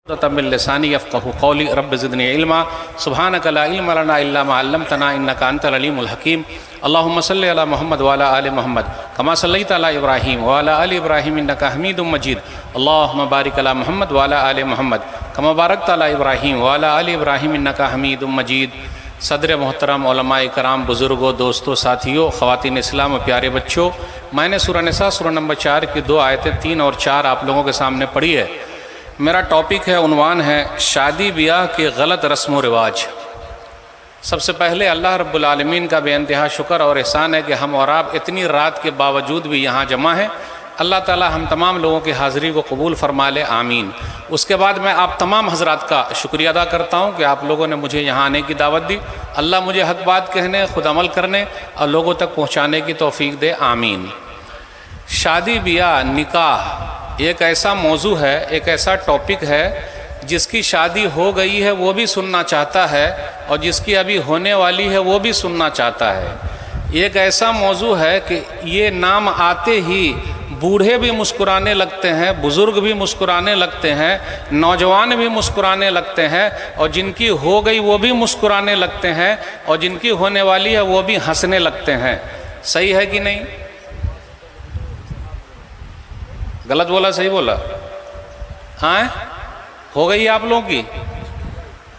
तमिल्लिसानी यफ़क़हू क़ौली rabbi ज़िदनी इल्मा सुब्हानक ला इल्मा लना इल्ला मा अल्लमतना इन्नका अंतल अलीमुल हकीम। अल्लाहुम्मा सल्लि अला मुहम्मद व अला आलि मुहम्मद कमा सल्लैता अला इब्राहीम व अला आलि इब्राहीम इन्नका हमीदुम मजीद। अल्लाहुम्मा बारिक अला मुहम्मद व अला आलि मुहम्मद कमा बारकता अला इब्राहीम व अला आलि इब्राहीम इन्नका हमीदुम मजीद। सदर मोहतरम उलमाए कराम, बुज़ुर्गों, दोस्तों, साथियों, ख़वातीन इस्लाम और प्यारे बच्चों, मैंने सूरह निसा सूरह नंबर 4 की 2 आयतें 3 और 4 आप लोगों के सामने पढ़ी है। मेरा टॉपिक है, उन्वान है शादी ब्याह के गलत रस्म व रिवाज। सबसे पहले अल्लाह रब्बुल आलमीन का बेइंतहा शुक्र और एहसान है कि हम और आप इतनी रात के बावजूद भी यहाँ जमा हैं। अल्लाह ताला हम तमाम लोगों की हाज़िरी को कबूल फरमा ले, आमीन। उसके बाद मैं आप तमाम हज़रात का शुक्रिया अदा करता हूँ कि आप लोगों ने मुझे यहाँ आने की दावत दी। अल्लाह मुझे हक़ बात कहने, खुद अमल करने और लोगों तक पहुँचाने की तौफ़ीक दे, आमीन। शादी ब्याह निकाह एक ऐसा मौजू है, एक ऐसा टॉपिक है जिसकी शादी हो गई है वो भी सुनना चाहता है और जिसकी अभी होने वाली है वो भी सुनना चाहता है। एक ऐसा मौजू है कि ये नाम आते ही बूढ़े भी मुस्कुराने लगते हैं, बुज़ुर्ग भी मुस्कुराने लगते हैं, नौजवान भी मुस्कुराने लगते हैं और जिनकी हो गई वो भी मुस्कुराने लगते हैं और जिनकी होने वाली है वो भी हंसने लगते हैं। सही है कि नहीं? गलत बोला, सही बोला? हाँ, हो गई आप लोगों की,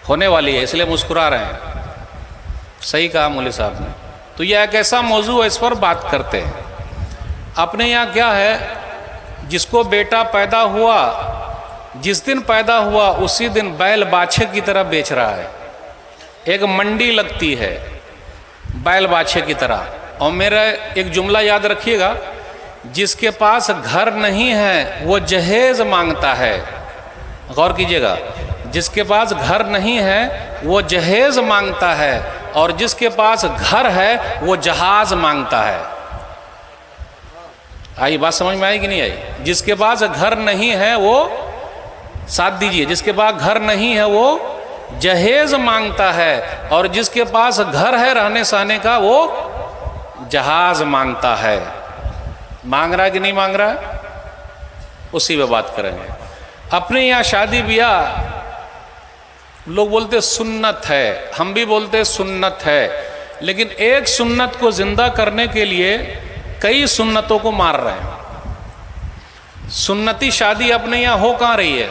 होने वाली है इसलिए मुस्कुरा रहे हैं। सही कहा मौलवी साहब ने। तो यह एक ऐसा मौजू है, इस पर बात करते हैं। अपने यहाँ क्या है, जिसको बेटा पैदा हुआ, जिस दिन पैदा हुआ उसी दिन बैल बाछे की तरह बेच रहा है। एक मंडी लगती है बैल बाछे की तरह। और मेरा एक जुमला याद रखिएगा, जिसके पास घर नहीं है वो जहेज मांगता है। गौर कीजिएगा, जिसके पास घर नहीं है वो जहेज मांगता है और जिसके पास घर है वो जहाज मांगता है। आई बात समझ में आई कि नहीं आई? जिसके पास घर नहीं है वो, साथ दीजिए, जिसके पास घर नहीं है वो जहेज मांगता है और जिसके पास घर है रहने सहने का वो जहाज मांगता है। मांग रहा है कि नहीं मांग रहा है? उसी पे बात करेंगे। अपने यहाँ शादी ब्याह लोग बोलते सुन्नत है, हम भी बोलते सुन्नत है, लेकिन एक सुन्नत को जिंदा करने के लिए कई सुन्नतों को मार रहे हैं। सुन्नती शादी अपने यहाँ हो कहाँ रही है?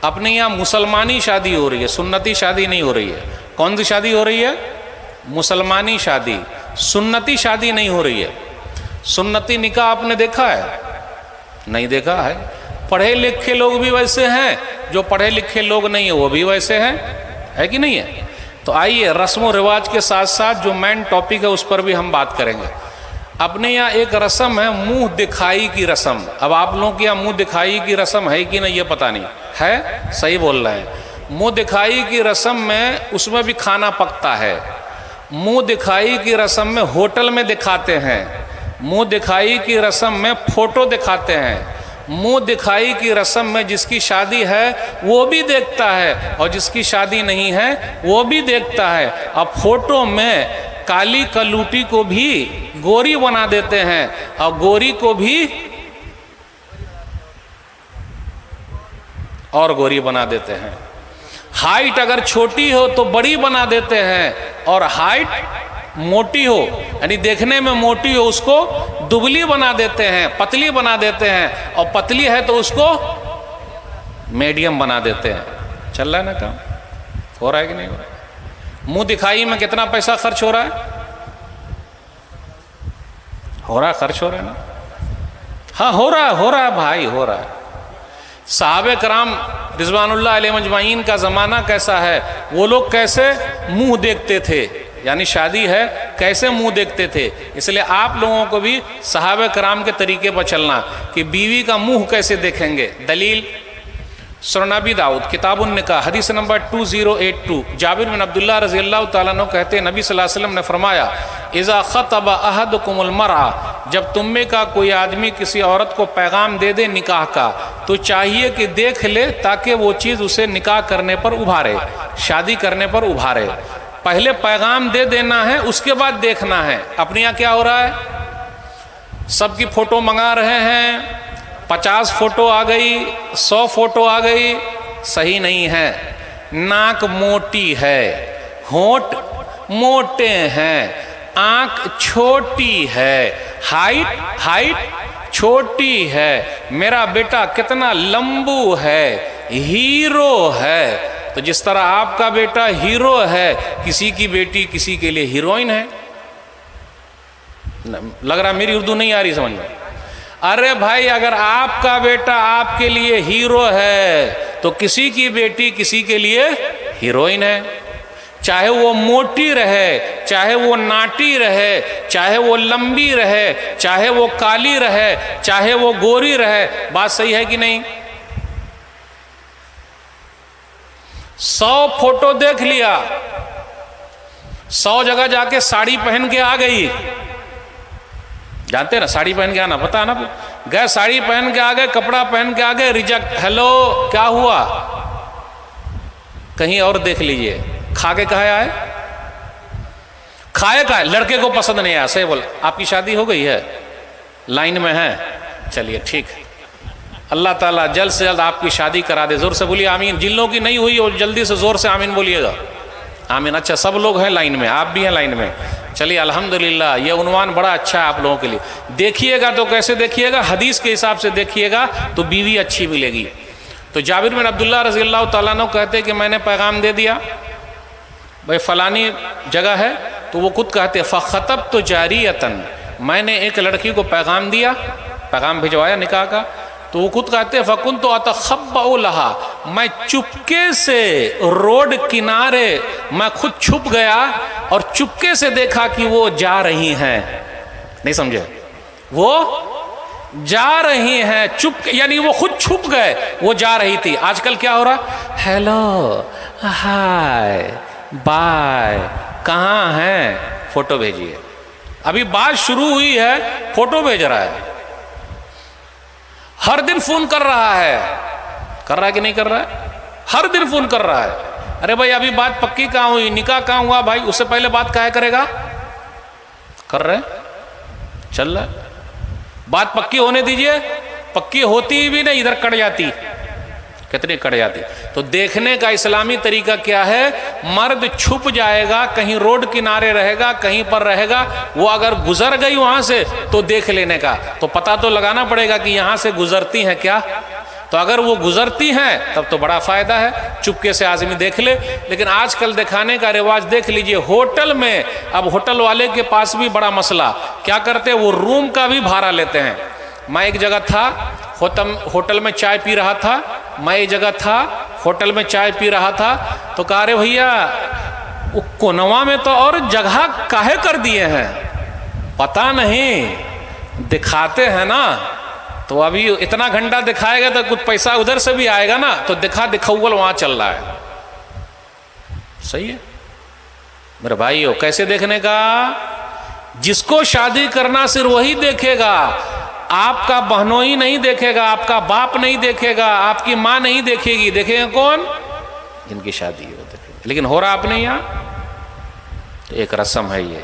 अपने यहाँ मुसलमानी शादी हो रही है, सुन्नती शादी नहीं हो रही है। कौन सी शादी हो रही है? मुसलमानी शादी। सुन्नती शादी नहीं हो रही है। सुन्नती निकाह आपने देखा है? नहीं देखा है। पढ़े लिखे लोग भी वैसे हैं, जो पढ़े लिखे लोग नहीं है वो भी वैसे हैं, है कि नहीं है? तो आइए रस्म व रिवाज के साथ साथ जो मेन टॉपिक है उस पर भी हम बात करेंगे। अपने यहाँ एक रस्म है मुंह दिखाई की रस्म। अब आप लोगों के यहाँ मुंह दिखाई की रस्म है कि नहीं ये पता नहीं है। सही बोल रहे हैं। मुंह दिखाई की रस्म में उसमें भी खाना पकता है। मुंह दिखाई की रस्म में होटल में दिखाते हैं। मुंह दिखाई की रस्म में फोटो दिखाते हैं। मुंह दिखाई की रस्म में जिसकी शादी है वो भी देखता है और जिसकी शादी नहीं है वो भी देखता है। अब फोटो में काली कलूटी को भी गोरी बना देते हैं और गोरी को भी और गोरी बना देते हैं। हाइट अगर छोटी हो तो बड़ी बना देते हैं और हाइट मोटी हो, यानी देखने में मोटी हो, उसको दुबली बना देते हैं, पतली बना देते हैं, और पतली है तो उसको मीडियम बना देते हैं। चल रहा है ना काम? हो रहा है कि नहीं हो रहा है? मुंह दिखाई में कितना पैसा खर्च हो रहा है? हो रहा है, खर्च हो रहा है ना? हाँ हो रहा है भाई, हो रहा है। साहबे कराम रिजवानुल्लाह अलैहिम अजमाइन का ज़माना कैसा है, वो लोग कैसे मुंह देखते थे, यानी शादी है कैसे मुंह देखते थे। इसलिए आप लोगों को भी सहाबे कराम के तरीके पर चलना कि बीवी का मुंह कैसे देखेंगे। दलील सुनन अबी दाऊद किताबुन निकाह हदीस नंबर 2082, जाबिर बिन अब्दुल्लाह रज़ियल्लाहु ताला अन्हु कहते हैं नबी सल्लल्लाहु अलैहि वसल्लम ने फरमाया, इज़ा ख़तबा अहदुकुमुल मरअ, जब तुम में का कोई आदमी किसी औरत को पैगाम दे दे निकाह का, तो चाहिए कि देख ले ताकि वो चीज़ उसे निकाह करने पर उभारे, शादी करने पर उभारे। पहले पैगाम दे देना है, उसके बाद देखना है। अपने यहाँ क्या हो रहा है, सबकी फ़ोटो मंगा रहे हैं, 50 फ़ोटो आ गई, 100 फ़ोटो आ गई, सही नहीं है। नाक मोटी है, होंठ मोटे हैं, आंख छोटी है, हाइट छोटी है, मेरा बेटा कितना लंबू है, हीरो है। तो जिस तरह आपका बेटा हीरो है, किसी की बेटी किसी के लिए हीरोइन है। लग रहा मेरी उर्दू नहीं आ रही समझ में। अरे भाई, अगर आपका बेटा आपके लिए हीरो है तो किसी की बेटी किसी के लिए हीरोइन है। चाहे वो मोटी रहे, चाहे वो नाटी रहे, चाहे वो लंबी रहे, चाहे वो काली रहे, चाहे वो गोरी रहे। बात सही है कि नहीं? 100 फोटो देख लिया, 100 जगह जाके साड़ी पहन के आ गई। जानते ना, साड़ी पहन के आना पता ना, गए साड़ी पहन के आ गए, कपड़ा पहन के आ गए, रिजेक्ट। हेलो, क्या हुआ? कहीं और देख लीजिए। खा के कहा आए, खाए का लड़के को पसंद नहीं आया। सही बोल। आपकी शादी हो गई है, लाइन में है, चलिए ठीक है। अल्लाह ताला जल्द से जल्द आपकी शादी करा दे। जोर से बोलिए आमीन। जिन लोगों की नहीं हुई और जल्दी से जोर से आमीन बोलिएगा। आमीन। अच्छा, सब लोग हैं लाइन में, आप भी हैं लाइन में। चलिए अल्हम्दुलिल्लाह, ये उन्वान बड़ा अच्छा है आप लोगों के लिए। देखिएगा तो कैसे देखिएगा? हदीस के हिसाब से देखिएगा तो बीवी अच्छी मिलेगी। तो जाबिर बिन अब्दुल्लाह रज़ी अल्लाह तआला अन्हु कहते कि मैंने पैगाम दे दिया भाई फलानी जगह है, तो वो खुद कहते फ़ख़तब तो जारियतन, मैंने एक लड़की को पैगाम दिया, पैगाम भिजवाया निकाह का। तो वो खुद कहते फ़कुन तो अतख़ब्बउ लहा, मैं चुपके से रोड किनारे मैं खुद छुप गया और चुपके से देखा कि वो जा रही हैं। नहीं समझे? वो जा रही हैं चुप, यानी वो खुद छुप गए, वो जा रही थी। आजकल क्या हो रहा? हेलो, हाय, बाय, कहाँ हैं? फोटो भेजिए। अभी बात शुरू हुई है, फोटो भेज रहा है। हर दिन फोन कर रहा है कि नहीं कर रहा है? हर दिन फोन कर रहा है। अरे भाई, अभी बात पक्की कहाँ हुई, निकाह कहाँ हुआ भाई? उससे पहले बात काहे करेगा? कर रहे, चल रहा है। बात पक्की होने दीजिए। पक्की होती भी नहीं, इधर कट जाती। कितनी कट जाती। तो देखने का इस्लामी तरीका क्या है? मर्द छुप जाएगा, कहीं रोड किनारे रहेगा, कहीं पर रहेगा, वो अगर गुजर गई वहां से तो देख लेने का। तो पता तो लगाना पड़ेगा कि यहां से गुजरती हैं क्या। तो अगर वो गुजरती हैं तब तो बड़ा फायदा है, चुपके से आदमी देख ले। लेकिन आजकल दिखाने का रिवाज देख लीजिए। होटल में, अब होटल वाले के पास भी बड़ा मसला, क्या करते हैं वो रूम का भी भाड़ा लेते हैं। मैं एक जगह था, होटल में चाय पी रहा था, मैं एक जगह था होटल में चाय पी रहा था, तो कहा रे भैया वो कोनवा में तो और जगह काहे कर दिए हैं? पता नहीं, दिखाते हैं ना। तो अभी इतना घंटा दिखाएगा तो कुछ पैसा उधर से भी आएगा ना, तो दिखाउल वहां चल रहा है। सही है मेरे भाइयों। कैसे देखने का? जिसको शादी करना सिर्फ वही देखेगा। आपका बहनोई नहीं देखेगा, आपका बाप नहीं देखेगा, आपकी माँ नहीं देखेगी। देखेगा कौन? जिनकी शादी हो देखेगा। लेकिन हो रहा आपने यहाँ, तो एक रस्म है ये,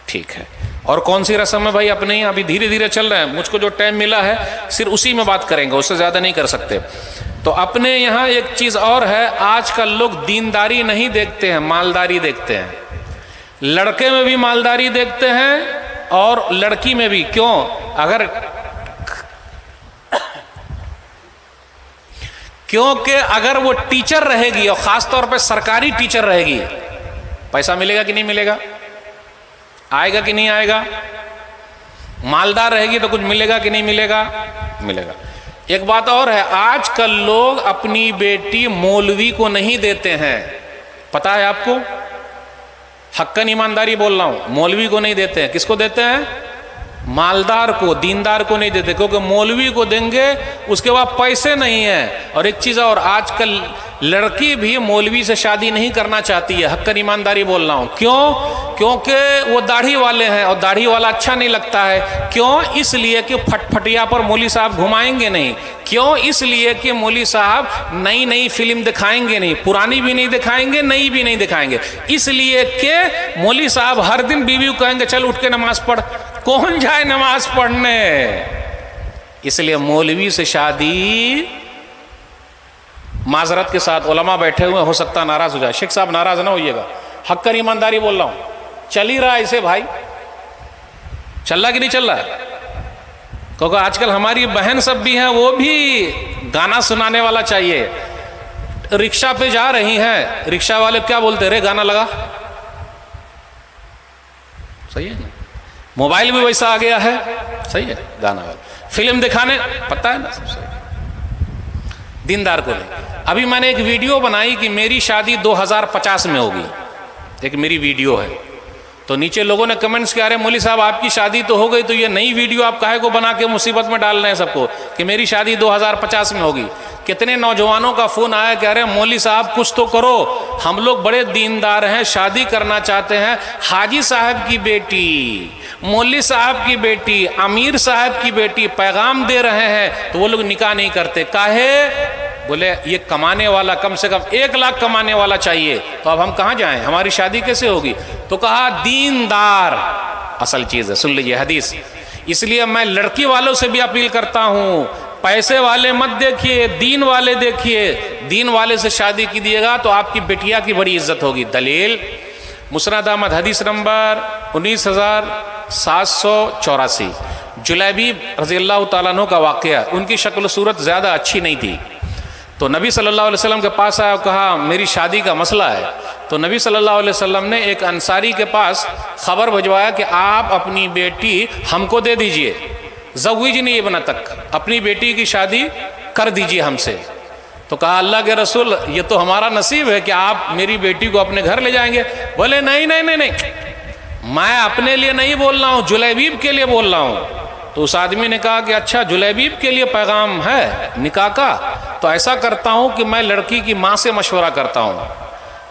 ठीक है। और कौन सी रस्म है भाई अपने यहाँ? अभी धीरे धीरे चल रहे हैं, मुझको जो टाइम मिला है सिर्फ उसी में बात करेंगे, उससे ज़्यादा नहीं कर सकते। तो अपने यहाँ एक चीज़ और है, आजकल लोग दीनदारी नहीं देखते हैं, मालदारी देखते हैं। लड़के में भी मालदारी देखते हैं और लड़की में भी। क्यों? क्योंकि अगर वो टीचर रहेगी और खास तौर पे सरकारी टीचर रहेगी, पैसा मिलेगा कि नहीं मिलेगा? आएगा कि नहीं आएगा? मालदार रहेगी तो कुछ मिलेगा कि नहीं मिलेगा? मिलेगा। एक बात और है, आजकल लोग अपनी बेटी मौलवी को नहीं देते हैं। पता है आपको? हक्कन ईमानदारी बोल रहा हूं, मौलवी को नहीं देते हैं। किसको देते हैं? मालदार को, दीनदार को नहीं देते, क्योंकि मौलवी को देंगे उसके बाद पैसे नहीं है। और एक चीज़ और, आजकल लड़की भी मौलवी से शादी नहीं करना चाहती है। हक्कन ईमानदारी बोल रहा हूँ। क्यों? क्योंकि वो दाढ़ी वाले हैं और दाढ़ी वाला अच्छा नहीं लगता है। क्यों? इसलिए कि फटफटिया पर मौली साहब घुमाएंगे नहीं। क्यों? इसलिए कि मौली साहब नई नई फिल्म दिखाएंगे नहीं, पुरानी भी नहीं दिखाएंगे, नई भी नहीं दिखाएंगे। इसलिए कि मौली साहब हर दिन बीवी को कहेंगे चल उठ के नमाज पढ़। कौन जाए नमाज पढ़ने? इसलिए मौलवी से शादी माजरत के साथ उलमा बैठे हुए, हो सकता नाराज हो जाए, शेख साहब नाराज ना होइएगा, हक कर ईमानदारी बोल रहा हूं। चल ही रहा है ऐसे भाई, चल रहा कि नहीं चल रहा है? क्योंकि आजकल हमारी बहन सब भी हैं, वो भी गाना सुनाने वाला चाहिए। रिक्शा पे जा रही हैं, रिक्शा वाले क्या बोलते, रे गाना लगा, सही है ना? मोबाइल भी वैसा आ गया है, सही है, गाना वाला फिल्म दिखाने, पता है ना, सब सही। दीनदार को नहीं। अभी मैंने एक वीडियो बनाई कि मेरी शादी 2050 में होगी, एक मेरी वीडियो है, तो नीचे लोगों ने कमेंट्स किया, अरे मौली साहब आपकी शादी तो हो गई, तो ये नई वीडियो आप काहे को बना के मुसीबत में डाल रहे हैं सबको कि मेरी शादी 2050 में होगी। कितने नौजवानों का फ़ोन आया, कह रहे हैं मौली साहब कुछ तो करो, हम लोग बड़े दीनदार हैं, शादी करना चाहते हैं, हाजी साहब की बेटी, मौली साहब की बेटी, अमीर साहब की बेटी पैगाम दे रहे हैं, तो वो लोग निकाह नहीं करते। काहे? बोले ये कमाने वाला कम से कम 1 लाख कमाने वाला चाहिए, तो अब हम कहाँ जाएं, हमारी शादी कैसे होगी? तो कहा दीनदार असल चीज़ है। सुन लीजिए हदीस। इसलिए मैं लड़की वालों से भी अपील करता हूँ, पैसे वाले मत देखिए, दीन वाले देखिए। दीन वाले से शादी कीजिएगा तो आपकी बेटिया की बड़ी इज्जत होगी। दलील मुस्नद अहमद हदीस नंबर 19784, जुलैबीब रज़ी अल्लाह तआला अन्हु का वाक़या। उनकी शक्ल सूरत ज़्यादा अच्छी नहीं थी, तो नबी सल्लल्लाहु अलैहि वसल्लम के पास आया और कहा मेरी शादी का मसला है। तो नबी सल्लल्लाहु अलैहि वसल्लम ने एक अंसारी के पास खबर भिजवाया कि आप अपनी बेटी हमको दे दीजिए, ज़व्विजनी इब्नतक, अपनी बेटी की शादी कर दीजिए हमसे। तो कहा अल्लाह के रसूल ये तो हमारा नसीब है कि आप मेरी बेटी को अपने घर ले जाएंगे। बोले नहीं नहीं नहीं नहीं, मैं अपने लिए नहीं बोल रहा हूँ, जुलैबीब के लिए बोल रहा हूँ। तो उस आदमी ने कहा कि अच्छा जुलैबीब के लिए पैगाम है निकाह का, तो ऐसा करता हूँ कि मैं लड़की की माँ से मशवरा करता हूँ।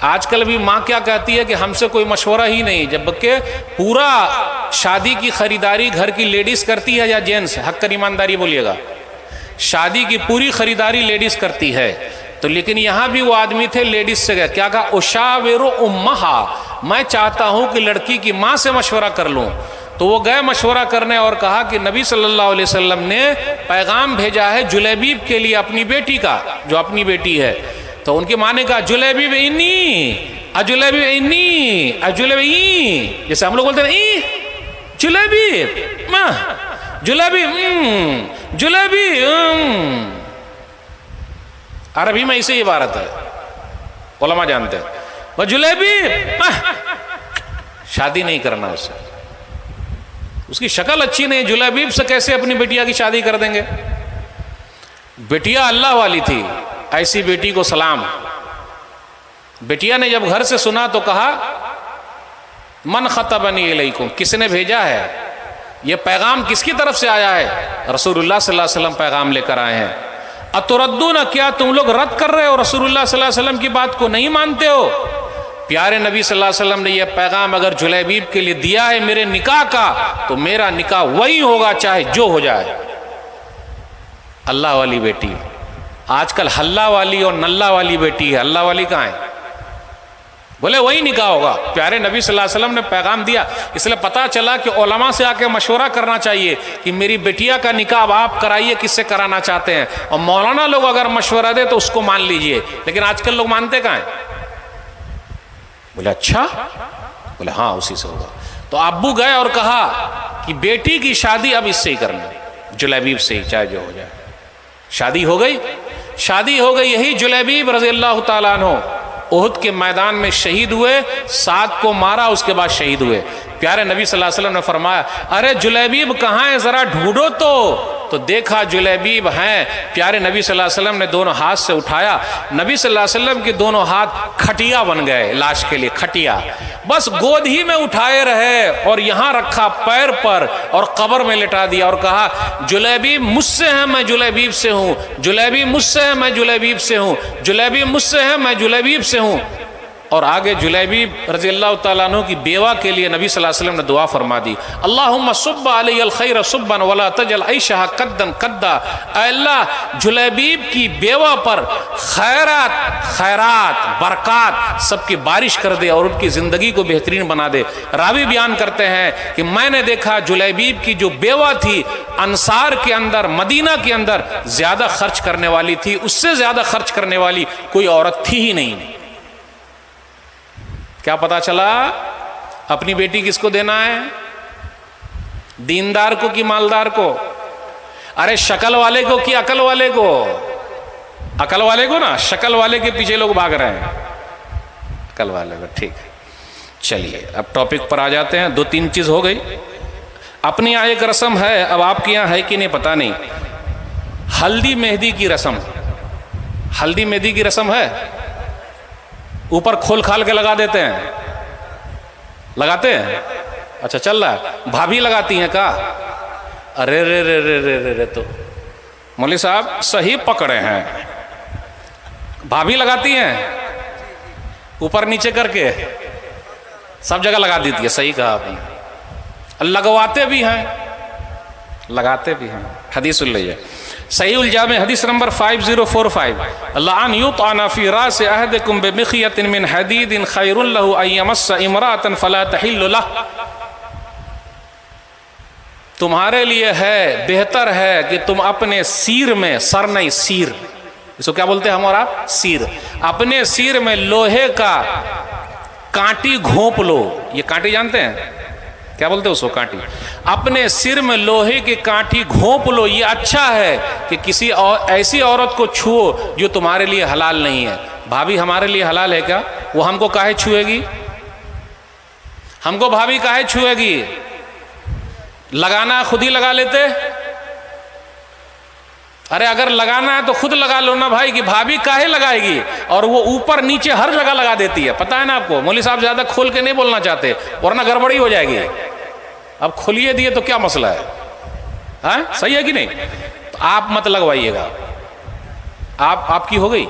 आजकल भी माँ क्या कहती है कि हमसे कोई मशवरा ही नहीं, जबकि पूरा शादी की खरीदारी घर की लेडीज करती है या जेंट्स, हक कर ईमानदारी बोलिएगा, शादी की पूरी खरीदारी लेडीज करती है। तो लेकिन यहाँ भी वो आदमी थे, लेडीज से गए, क्या कहा, उशाविरु उम्महा, मैं चाहता हूँ कि लड़की की माँ से मशवरा कर लूँ। तो वो गए मशवरा करने और कहा कि नबी सल्लल्लाहु अलैहि वसल्लम ने पैगाम भेजा है जुलैबीब के लिए, अपनी बेटी का, जो अपनी बेटी है। तो उनकी माँ ने कहा जुलैबीब इन्नी अजुलैबीब इन्नी अजुलैबी, जैसे हम लोग बोलते हैं जुलैबीब जुलैबीब जुलैबीब, अरबी में इसे इबारत है, उलमा जानते हैं। वो जुलैबीब, शादी नहीं करना उससे, उसकी शक्ल अच्छी नहीं, जुलैबीब से कैसे अपनी बिटिया की शादी कर देंगे? बिटिया अल्लाह वाली थी, ऐसी बेटी को सलाम। बिटिया ने जब घर से सुना तो कहा मन खतबनी इलैकुम, किसने भेजा है, यह पैगाम किसकी तरफ से आया है? रसूलुल्लाह सल्लल्लाहु अलैहि वसल्लम पैगाम लेकर आए हैं। अतुरद्दून, क्या तुम लोग रद्द कर रहे हो रसूलुल्लाह सल्लल्लाहु अलैहि वसल्लम की बात को, नहीं मानते हो? प्यारे नबी सल्लल्लाहु अलैहि वसल्लम ने यह पैगाम अगर जुलैबीब के लिए दिया है मेरे निकाह का, तो मेरा निकाह वही होगा चाहे जो हो जाए। अल्लाह वाली बेटी, आजकल हल्ला वाली और नल्ला वाली बेटी है, अल्लाह वाली कहाँ है? बोले वही निकाह होगा। प्यारे नबी सल्लल्लाहु अलैहि वसल्लम ने पैगाम दिया, इसलिए पता चला कि उलमा से आके मशवरा करना चाहिए कि मेरी बेटिया का निकाह आप कराइए, किससे कराना चाहते हैं, और मौलाना लोग अगर मशवरा दे तो उसको मान लीजिए। लेकिन आजकल लोग मानते कहाँ हैं? बोले अच्छा, बोले हाँ उसी से होगा। तो अब्बू गए और कहा कि बेटी की शादी अब इससे ही करना, जुलैबीब से ही, चाहे जो हो जाए। शादी हो गई, शादी हो गई। यही जुलैबीब रज़ी अल्लाह तआला अन्हु उहुद के मैदान में शहीद हुए, 7 को मारा, उसके बाद शहीद हुए। प्यारे नबी सल्लल्लाहु अलैहि वसल्लम ने फरमाया अरे जुलैबीब कहाँ है, जरा ढूंढो तो देखा जुलैबीब हैं। प्यारे नबी सल्लल्लाहु अलैहि वसल्लम ने दोनों हाथ से उठाया, नबी सल्लल्लाहु अलैहि वसल्लम के दोनों हाथ खटिया बन गए, लाश के लिए खटिया, बस गोद ही में उठाए रहे और यहाँ रखा पैर पर और कब्र में लिटा दिया और कहा जुलैबीब मुझसे है, मैं जुलैबीब से हूँ, जुलैबीब मुझसे है, मैं जुलैबीब से हूँ, जुलैबीब मुझसे है, मैं जुलैबीब से हूँ। और आगे जुलैबीब रज़ी अल्लाह तआला अन्हु की बेवा के लिए नबी सल्लल्लाहु अलैहि वसल्लम ने दुआ फरमा दी, अल्लाहुम्मा सुब्ब अलैयल खैर सुब्बन वला तजल ऐशहा कद्दन कद्दा। अल्लाह जुलैबीब की बेवा पर खैरात बरक़ात सबकी बारिश कर दे और उनकी ज़िंदगी को बेहतरीन बना दे। रावी बयान करते हैं कि मैंने देखा जुलैबीब की जो बेवा थी अंसार के अंदर, मदीना के अंदर ज़्यादा खर्च करने वाली थी, उससे ज़्यादा खर्च करने वाली कोई औरत थी ही नहीं। क्या पता चला? अपनी बेटी किसको देना है? दीनदार को कि मालदार को? अरे शक्ल वाले को कि अकल वाले को? अकल वाले को ना, शक्ल वाले के पीछे लोग भाग रहे हैं, अकल वाले को। ठीक है, चलिए अब टॉपिक पर आ जाते हैं। 2-3 चीज हो गई। अपनी यहाँ एक रस्म है, अब आपके यहाँ है कि नहीं पता नहीं, हल्दी मेहंदी की रस्म। हल्दी मेहंदी की रस्म है, ऊपर खोल खाल के लगा देते हैं, लगाते हैं? अच्छा चल रहा है। भाभी लगाती हैं का? अरे रे रे रे रे रे रे, तो मौलवी साहब सही पकड़े हैं, भाभी लगाती हैं ऊपर नीचे करके, सब जगह लगा देती है। सही कहा आपने, लगवाते भी हैं, लगाते भी हैं। हदीस सुन लीजिए, सही उलजा में हदीस नंबर 5045, लान युतअना फी रास अहदिकुम बिमिखयतिन मिन हदीदिन खैरुन लहु अन यमस्स इमरातन फला तहिल्लु लह। तुम्हारे लिए है, बेहतर है कि तुम अपने सिर में, सर नहीं सिर, इसको क्या बोलते हैं हमारा? सिर। अपने सिर में लोहे का कांटी घोंप लो। ये कांटी जानते हैं क्या बोलते हैं उसको? कांटी। अपने सिर में लोहे की कांटी घोंप लो, ये अच्छा है कि किसी ऐसी औरत को छुओ जो तुम्हारे लिए हलाल नहीं है। भाभी हमारे लिए हलाल है क्या? वो हमको काहे छुएगी? हमको भाभी काहे छुएगी? लगाना खुद ही लगा लेते। अरे अगर लगाना है तो खुद लगा लो ना भाई, कि भाभी काहे लगाएगी? और वो ऊपर नीचे हर जगह लगा देती है, पता है ना आपको। मौलवी साहब ज्यादा खोल के नहीं बोलना चाहते वरना गड़बड़ी हो जाएगी। अब खोलिए दिए तो क्या मसला है? हाँ सही है कि नहीं? तो आप मत लगवाइएगा। आपकी हो गई,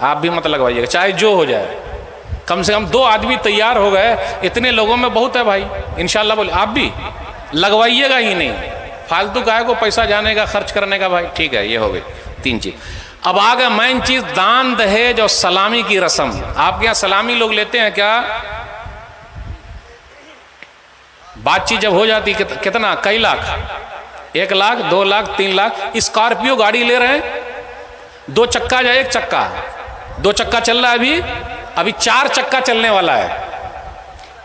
आप भी मत लगवाइएगा, चाहे जो हो जाए। कम से कम 2 आदमी तैयार हो गए, इतने लोगों में बहुत है भाई। इंशाल्लाह बोले आप भी लगवाइएगा ही नहीं, फालतू काहे को पैसा जाने का, खर्च करने का भाई। ठीक है, ये हो गई 3 चीज। अब आ गया मेन चीज, दान दहेज और सलामी की रस्म। आपके यहाँ सलामी लोग लेते हैं क्या? बातचीत जब हो जाती कितना, कई लाख, 1 लाख 2 लाख 3 लाख। स्कॉर्पियो गाड़ी ले रहे हैं, 2 चक्का या 1 चक्का? 2 चक्का चल रहा है अभी 4 चक्का चलने वाला है।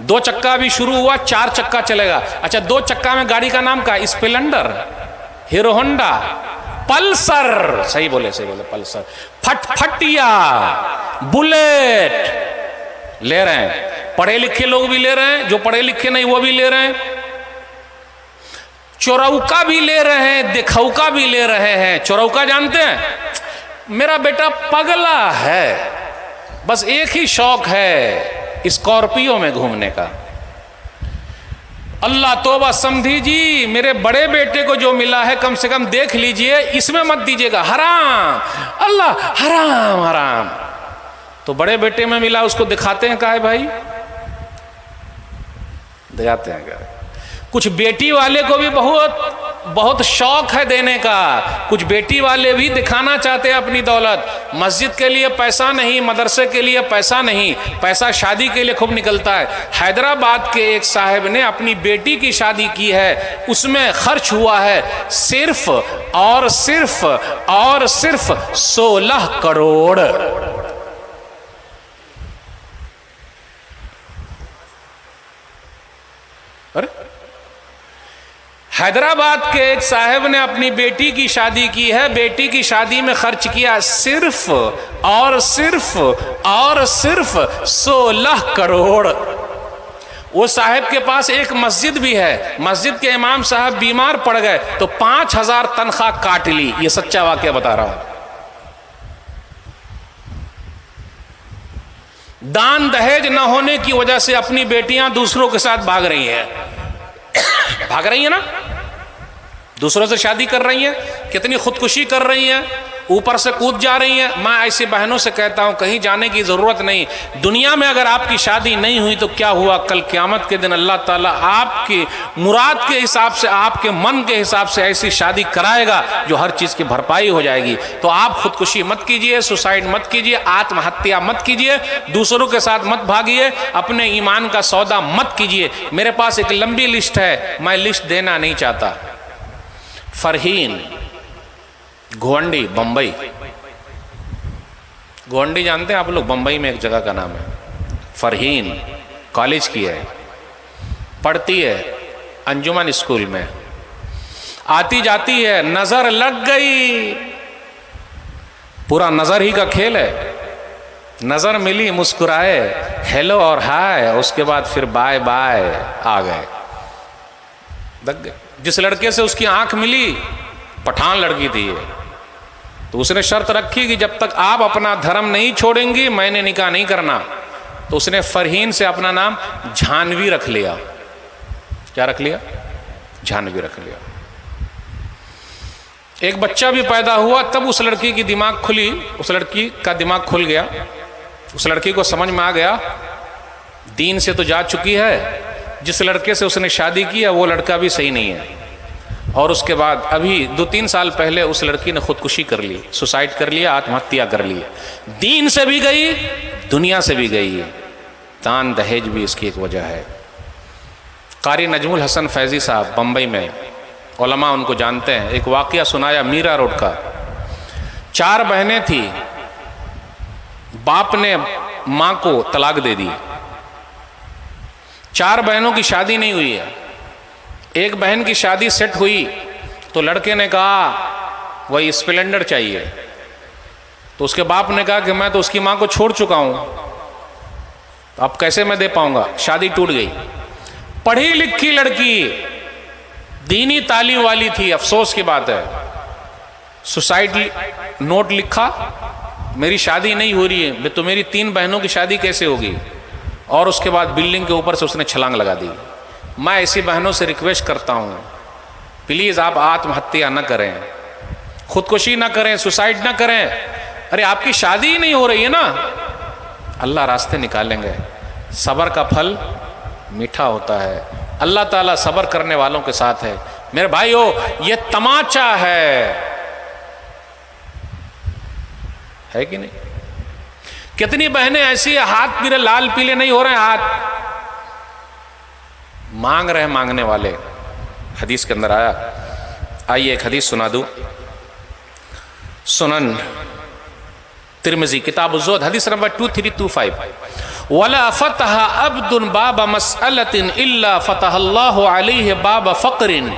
2 चक्का अभी शुरू हुआ, 4 चक्का चलेगा। अच्छा 2 चक्का में गाड़ी का नाम क्या? Splendor, hero Honda, Pulsar. सही बोले पल्सर, फटफटिया, बुलेट ले रहे हैं। पढ़े लिखे लोग भी ले रहे हैं, जो पढ़े लिखे नहीं वो भी ले रहे हैं। चोरौका भी ले रहे हैं, दिखौका भी ले रहे हैं। चोरौका जानते हैं? मेरा बेटा पगला है, बस एक ही शौक है स्कॉर्पियो में घूमने का। अल्लाह तौबा समझी जी, मेरे बड़े बेटे को जो मिला है कम से कम देख लीजिए, इसमें मत दीजिएगा, हराम, अल्लाह हराम हराम। तो बड़े बेटे में मिला, उसको दिखाते हैं काहे भाई? दिखाते हैं क्या? कुछ बेटी वाले को भी बहुत शौक है देने का। कुछ बेटी वाले भी दिखाना चाहते हैं अपनी दौलत। मस्जिद के लिए पैसा नहीं, मदरसे के लिए पैसा नहीं, पैसा शादी के लिए खूब निकलता है। हैदराबाद के एक साहब ने अपनी बेटी की शादी की है, उसमें खर्च हुआ है सिर्फ और सिर्फ 16 करोड़। अरे हैदराबाद के एक साहब ने अपनी बेटी की शादी की है, बेटी की शादी में खर्च किया सिर्फ और सिर्फ 16 करोड़। वो साहब के पास एक मस्जिद भी है, मस्जिद के इमाम साहब बीमार पड़ गए तो 5000 तनख्वाह काट ली। ये सच्चा वाकया बता रहा हूं। दान दहेज न होने की वजह से अपनी बेटियां दूसरों के साथ भाग रही है ना, दूसरों से शादी कर रही हैं, कितनी खुदकुशी कर रही हैं। ऊपर से कूद जा रही हैं। मैं ऐसी बहनों से कहता हूं कहीं जाने की ज़रूरत नहीं। दुनिया में अगर आपकी शादी नहीं हुई तो क्या हुआ, कल क़यामत के दिन अल्लाह ताला आपकी मुराद के हिसाब से, आपके मन के हिसाब से ऐसी शादी कराएगा जो हर चीज़ की भरपाई हो जाएगी। तो आप खुदकुशी मत कीजिए, सुसाइड मत कीजिए, आत्महत्या मत कीजिए, दूसरों के साथ मत भागिए, अपने ईमान का सौदा मत कीजिए। मेरे पास एक लंबी लिस्ट है, मैं लिस्ट देना नहीं चाहता। फरहीन, गोवंडी, बंबई। गोवंडी जानते हैं आप लोग? बंबई में एक जगह का नाम है। फरहीन कॉलेज की है, पढ़ती है अंजुमन स्कूल में, आती जाती है, नजर लग गई। पूरा नजर ही का खेल है। नजर मिली, मुस्कुराए, हेलो और हाय, उसके बाद फिर बाय बाय, आ गए, लग गए। जिस लड़के से उसकी आंख मिली पठान लड़की थी ये, तो उसने शर्त रखी कि जब तक आप अपना धर्म नहीं छोड़ेंगी मैंने निकाह नहीं करना। तो उसने फरहीन से अपना नाम झानवी रख लिया। क्या रख लिया? झानवी रख लिया। एक बच्चा भी पैदा हुआ, तब उस लड़की की दिमाग खुली, उस लड़की का दिमाग खुल गया। उस लड़की को समझ में आ गया दीन से तो जा चुकी है, जिस लड़के से उसने शादी की है वो लड़का भी सही नहीं है। और उसके बाद अभी 2-3 साल पहले उस लड़की ने खुदकुशी कर ली, सुसाइड कर लिया, आत्महत्या कर ली। दीन से भी गई, दुनिया से भी गई। दान दहेज भी इसकी एक वजह है। कारी नजमुल हसन फैजी साहब बम्बई में, उलमा उनको जानते हैं, एक वाक़या सुनाया मीरा रोड का। 4 बहनें थी, बाप ने माँ को तलाक दे दी। 4 बहनों की शादी नहीं हुई है। एक बहन की शादी सेट हुई तो लड़के ने कहा वही स्प्लेंडर चाहिए। तो उसके बाप ने कहा कि मैं तो उसकी माँ को छोड़ चुका हूँ, अब कैसे मैं दे पाऊंगा। शादी टूट गई। पढ़ी लिखी लड़की, दीनी तालीम वाली थी, अफसोस की बात है, सुसाइड नोट लिखा, मेरी शादी नहीं हो रही है तो मेरी 3 बहनों की शादी कैसे होगी। और उसके बाद बिल्डिंग के ऊपर से उसने छलांग लगा दी। मैं ऐसी बहनों से रिक्वेस्ट करता हूँ, प्लीज़ आप आत्महत्या न करें, खुदकुशी ना करें, सुसाइड ना करें। अरे आपकी शादी ही नहीं हो रही है ना, अल्लाह रास्ते निकालेंगे। सब्र का फल मीठा होता है, अल्लाह ताला सब्र करने वालों के साथ है। मेरे भाइयों, ये तमाचा है कि नहीं? कितनी बहनें ऐसी है हाथ पीले, लाल पीले नहीं हो रहे हैं, हाथ मांग रहे हैं मांगने वाले। हदीस के अंदर आया, आइए एक हदीस सुना दूं। सुनन तिरमिजी किताब ज़ुहद हदीस नंबर 2325, वला फतह अब्दुन बाबा मसअलतिन इल्ला फतहल्लाहु अलैहि बाबा फ़क़रिन।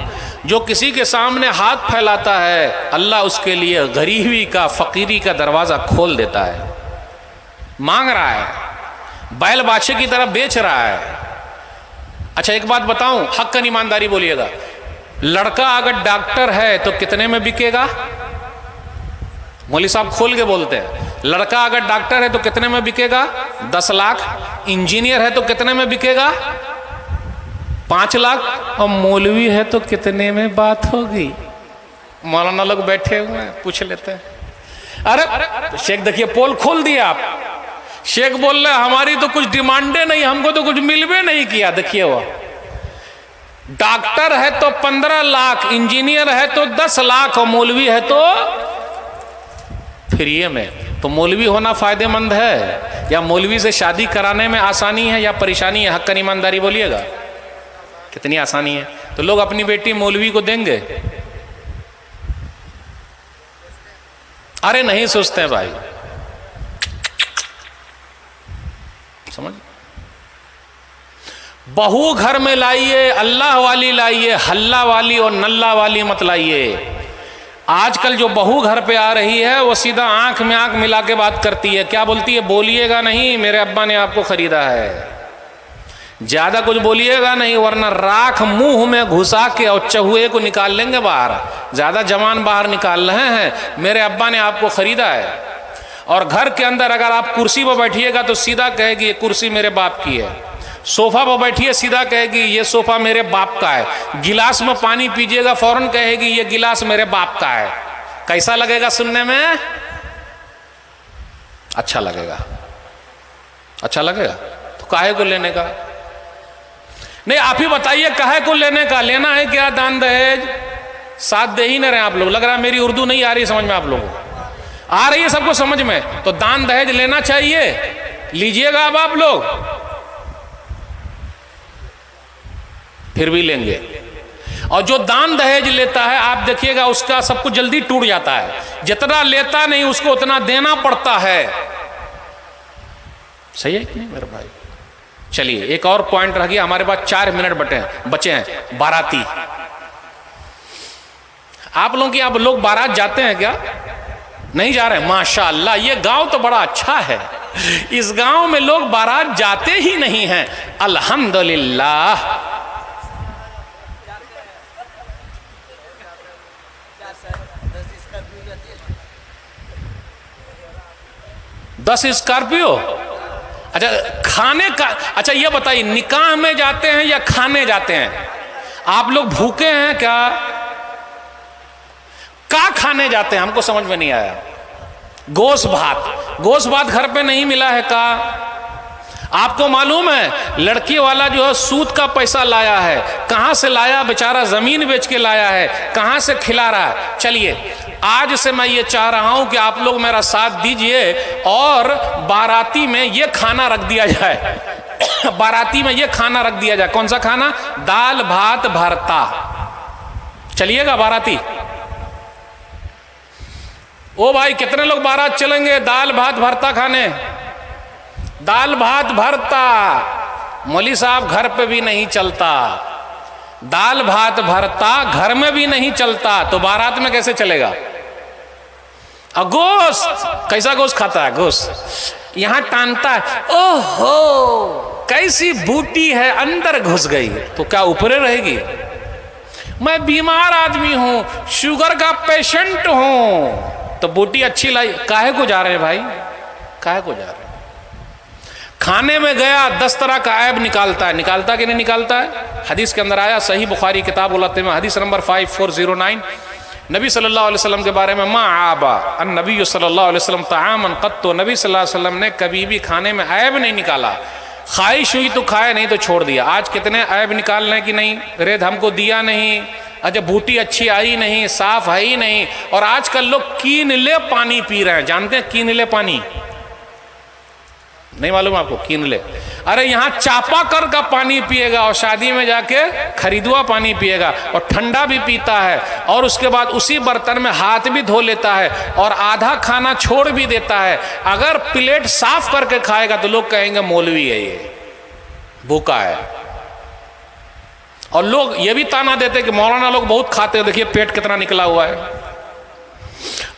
जो किसी के सामने हाथ फैलाता है अल्लाह उसके लिए गरीबी का, फ़कीरी का दरवाज़ा खोल देता है। मांग रहा है, बैल बाछे की तरह बेच रहा है। अच्छा एक बात बताऊं, हक़्क़न ईमानदारी बोलिएगा, लड़का अगर डॉक्टर है तो कितने में बिकेगा? मौली साहब खोल के बोलते हैं, लड़का अगर डॉक्टर है तो कितने में बिकेगा? 10 लाख। इंजीनियर है तो कितने में बिकेगा? 5 लाख। और मौलवी है तो कितने में बात होगी? मौलाना लोग बैठे हुए हैं, पूछ लेते हैं। अरे शेख देखिए पोल खोल दिया आप। शेख बोल रहे हमारी तो कुछ डिमांडे नहीं, हमको तो कुछ मिलवे नहीं किया। देखिए वो डॉक्टर है तो 15 लाख, इंजीनियर है तो 10 लाख और मौलवी है तो फ्री में। तो मौलवी होना फायदेमंद है या मौलवी से शादी कराने में आसानी है या परेशानी है? हक़्क़न ईमानदारी बोलिएगा, कितनी आसानी है। तो लोग अपनी बेटी मौलवी को देंगे? अरे नहीं सोचते हैं भाई, समझ। बहू घर में लाइए, अल्लाह वाली लाइए, हल्ला वाली और नल्ला वाली मत लाइए। आजकल जो बहू घर पे आ रही है वो सीधा आंख में आंख मिला के बात करती है। क्या बोलती है? बोलिएगा नहीं, मेरे अब्बा ने आपको खरीदा है। ज्यादा कुछ बोलिएगा नहीं वरना राख मुंह में घुसा के और चहुए को निकाल लेंगे बाहर। ज्यादा जवान बाहर निकाल रहे हैं, मेरे अब्बा ने आपको खरीदा है। और घर के अंदर अगर आप कुर्सी पर बैठिएगा तो सीधा कहेगी ये कुर्सी मेरे बाप की है। सोफा पर बैठिए, सीधा कहेगी ये सोफा मेरे बाप का है। गिलास में पानी पीजिएगा, फौरन कहेगी ये गिलास मेरे बाप का है। कैसा लगेगा सुनने में? अच्छा लगेगा, अच्छा लगेगा। तो काहे को लेने का? नहीं, आप ही बताइए काहे को लेने का? लेना है क्या दान दहेज? साथ दे ही नहीं रहे आप लोग। लग रहा है मेरी उर्दू नहीं आ रही समझ में आप लोगों को। आ रही है सबको समझ में? तो दान दहेज लेना चाहिए, लीजिएगा अब आप लोग, फिर भी लेंगे। और जो दान दहेज लेता है आप देखिएगा उसका सब कुछ जल्दी टूट जाता है। जितना लेता नहीं उसको उतना देना पड़ता है। सही है कि नहीं मेरे भाई? चलिए एक और पॉइंट रह गया हमारे पास, 4 मिनट बचे हैं। बाराती। आप लोगों की, आप लोग बारात जाते हैं क्या? नहीं जा रहे? माशाअल्लाह, ये गांव तो बड़ा अच्छा है। इस गांव में लोग बारात जाते ही नहीं हैं। अल्हम्दुलिल्लाह। दस स्कॉर्पियो? अच्छा, खाने का, अच्छा ये बताइए, निकाह में जाते हैं या खाने जाते हैं? आप लोग भूखे हैं क्या? क्या खाने जाते हैं? हमको समझ में नहीं आया। गोश्त भात, गोश्त भात घर पे नहीं मिला है का? आपको मालूम है लड़की वाला जो है सूद का पैसा लाया है। कहां से लाया? बेचारा जमीन बेच के लाया है। कहां से खिला रहा है? चलिए आज से मैं ये चाह रहा हूं कि आप लोग मेरा साथ दीजिए और बाराती में ये खाना रख दिया जाए। बाराती में ये खाना रख दिया जाए। कौन सा खाना? दाल भात भरता। चलिएगा बाराती? ओ भाई कितने लोग बारात चलेंगे दाल भात भरता खाने? दाल भात भरता मौली साहब घर पे भी नहीं चलता। दाल भात भरता घर में भी नहीं चलता, तो बारात में कैसे चलेगा? और गोश्त, कैसा गोश्त खाता है? गोश्त यहां टानता है। ओहो कैसी बूटी है, अंदर घुस गई तो क्या ऊपरे रहेगी? मैं बीमार आदमी हूं, शुगर का पेशेंट हूं, तो बूटी अच्छी लाई। काहे को जा रहे हैं भाई? काहे को जा रहे हैं? खाने में गया 10 तरह का ऐब निकालता है। निकालता कि नहीं निकालता है? हदीस के अंदर आया, सही बुखारी किताब उलते में हदीस नंबर 5409, नबी सल्लल्लाहु अलैहि वसल्लम के बारे में, मा आबा अन नबी सल्लल्लाहु अलैहि वसल्लम तामन कत्तो, नबी सल्लल्लाहु अलैहि वसल्लम ने कभी भी खाने में ऐब नहीं निकाला। ख्वाहिश हुई तो खाए, नहीं तो छोड़ दिया। आज कितने ऐब निकाल रहे कि नहीं, रेत हमको दिया नहीं, अच्छा बूटी अच्छी आई नहीं, साफ है ही नहीं। और आजकल लोग कीनले पानी पी रहे हैं। जानते हैं कीनले पानी? नहीं मालूम आपको? कीनले, अरे यहाँ चापाकल का पानी पिएगा और शादी में जाके खरीदुआ पानी पिएगा और ठंडा भी पीता है और उसके बाद उसी बर्तन में हाथ भी धो लेता है और आधा खाना छोड़ भी देता है। अगर प्लेट साफ करके खाएगा तो लोग कहेंगे मौलवी है, ये भूखा है। और लोग ये भी ताना देते कि मौलाना लोग बहुत खाते हैं, देखिए पेट कितना निकला हुआ है।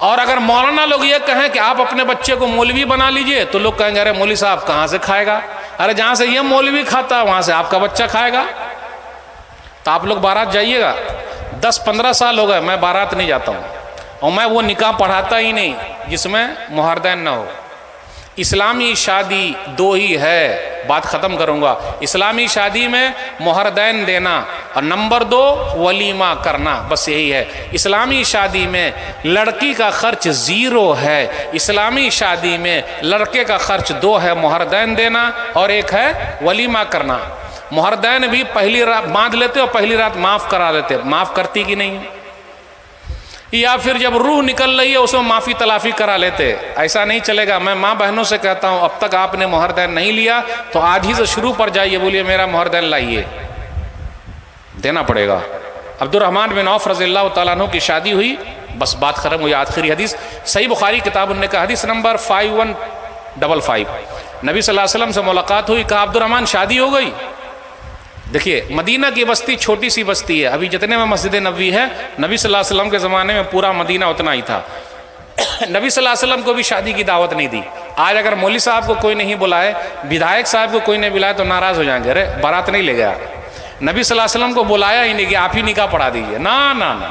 और अगर मौलाना लोग ये कहें कि आप अपने बच्चे को मौलवी बना लीजिए तो लोग कहेंगे अरे मौलवी साहब कहाँ से खाएगा? अरे जहाँ से ये मौलवी खाता है वहाँ से आपका बच्चा खाएगा। तो आप लोग बारात जाइएगा। 10-15 साल हो गए मैं बारात नहीं जाता हूँ और मैं वो निकाह पढ़ाता ही नहीं जिसमें मुहरदैन ना हो। इस्लामी शादी 2 ही है, बात ख़त्म करूँगा। इस्लामी शादी में मुहरदैन देना और नंबर 2 वलीमा करना, बस यही है। इस्लामी शादी में लड़की का खर्च 0 है। इस्लामी शादी में लड़के का खर्च 2 है, मुहरदैन देना और 1 है वलीमा करना। मुहरदैन भी पहली रात बांध लेते और पहली रात माफ़ करा लेते। माफ़ करती कि नहीं? या फिर जब रूह निकल रही है उसमें माफ़ी तलाफ़ी करा लेते। ऐसा नहीं चलेगा। मैं माँ बहनों से कहता हूँ अब तक आपने मुहरदैन नहीं लिया तो आज ही से शुरू पर जाइए, बोलिए मेरा मुहरदैन लाइए, देना पड़ेगा। अब्दुर्रहमान बिन औफ रज़ियल्लाहु तआला अन्हु की शादी हुई, बस बात खत्म हुई। आखिरी हदीस सही बुखारी किताब उन्होंने कहा, हदीस नंबर 5155, नबी सल्लल्लाहु अलैहि वसल्लम से मुलाकात हुई, कहा अब्दुर्रहमान शादी हो गई? देखिए मदीना की बस्ती छोटी सी बस्ती है। अभी जितने में मस्जिद नबवी है, नबी सल्लल्लाहु अलैहि वसल्लम के ज़माने में पूरा मदीना उतना ही था। नबी सल्लल्लाहु अलैहि वसल्लम को भी शादी की दावत नहीं दी। आज अगर मौलवी साहब को कोई नहीं बुलाए, विधायक साहब को कोई नहीं बुलाए तो नाराज़ हो जाएंगे, अरे बारात नहीं ले गया। नबी सल्लल्लाहु अलैहि वसल्लम को बुलाया ही नहीं कि आप ही निकाह पढ़ा दीजिए, ना ना ना,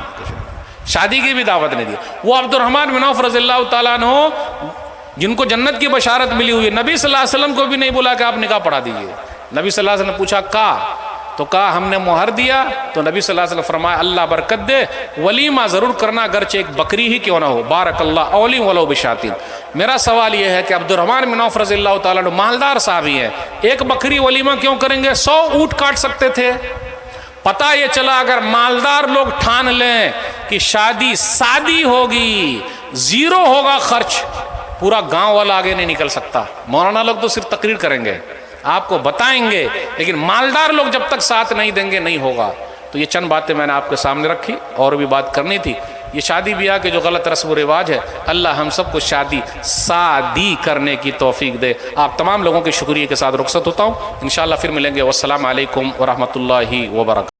शादी की भी दावत नहीं दी। वो अब्दुर्रहमान बिन औफ रज़ियल्लाहु तआला अन्हु जिनको जन्नत की बशारत मिली हुई है, नबी सल्लल्लाहु अलैहि वसल्लम को भी नहीं बुला कि आप निकाह पढ़ा दीजिए। नबी सल्लल्लाहु अलैहि वसल्लम ने पूछा का? तो कहा हमने मुहर दिया। तो नबी सल्लल्लाहु अलैहि वसल्लम फरमाया अल्लाह बरकत दे, वलीमा ज़रूर करना, अगरचे एक बकरी ही क्यों ना हो। बारकल्लाह औली वलो बिशातिन। मेरा सवाल यह है कि अब्दुर्रहमान बिन औफ रज़ियल्लाहु ताला अन्हु मालदार साहबी हैं, एक बकरी वलीमा क्यों करेंगे? 100 ऊँट काट सकते थे। पता ये चला अगर मालदार लोग ठान लें कि शादी सादी होगी, जीरो होगा खर्च, पूरा गांव वाला आगे नहीं निकल सकता। मौलाना लोग तो सिर्फ तकरीर करेंगे, आपको बताएंगे, लेकिन मालदार लोग जब तक साथ नहीं देंगे नहीं होगा। तो ये चंद बातें मैंने आपके सामने रखी, और भी बात करनी थी। ये शादी ब्याह के जो गलत रस्म व रिवाज है, अल्लाह हम सबको शादी सादी करने की तौफीक दे। आप तमाम लोगों के शुक्रिया के साथ रुखसत होता हूँ। इंशाअल्लाह फिर मिलेंगे। वस्सलाम अलैकुम व रहमतुल्लाहि व बरकातहू।